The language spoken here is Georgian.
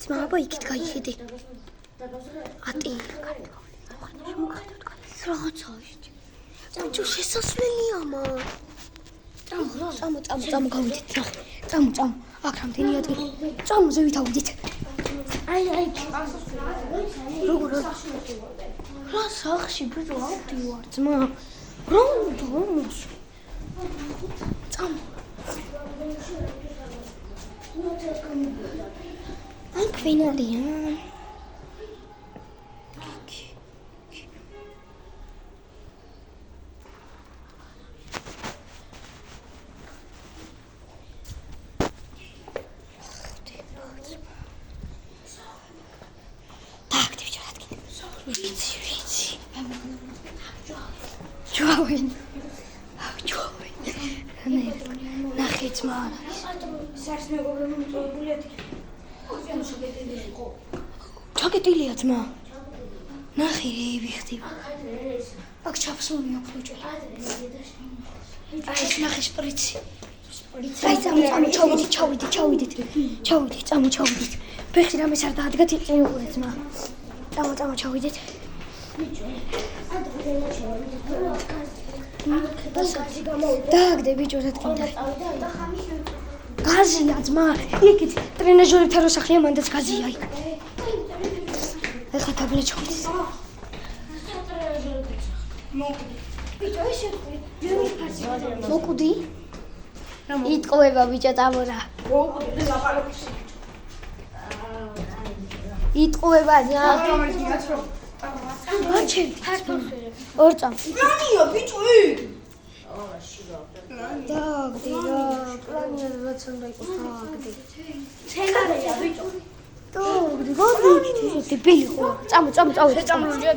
აბა იქით გაიხედე. ატი. რაღაცაა ის. ბიჭო შესასვლელია მან. წამო გავიდეთ ნახე. წამო. აქ რამდენი ადგილი. წამო ზევით ავიდეთ. აი. როგორ? რა სახში ბიჭო ავდივარ ძმა. რომს. წამო. აქ ვინ არიან? ვიცი. ჯოვენ. ნახე ძმა არა ის. სარს მეგობრებმა მოწოდებული ათი. ჩაკეტილია ძმა. ნახე ვიხდება. აქ ჩაფსული აქვს ბიჭო. აი ეს ნახე შპრიცი. აი წამო ჩავიდეთ. ჩავიდეთ. ფეხი რამეს არ დაადგათ წინ უყურე ძმა. წამო ჩავიდეთ. დააგდე ბიჭო რა თქმა უნდა. გაზია ძმა. იქით ტრენაჟორებთან რო სახლია მანდაც გაზია იქ. ეხლა თაბლე ჩავიდეს. ბიჭო ეს მოკვდი? იტყובה ბიჭო წამორა. მოკვდი ლაპარაკი. იტყובה ძმა. აჩენ. ორ წამ. პლანია ბიჭო იქ. დააგდე რა. პლანია რაც უნდა იყოს დააგდე. ცენარეა ბიჭო. დააგდე. დებილი ხო. წამო.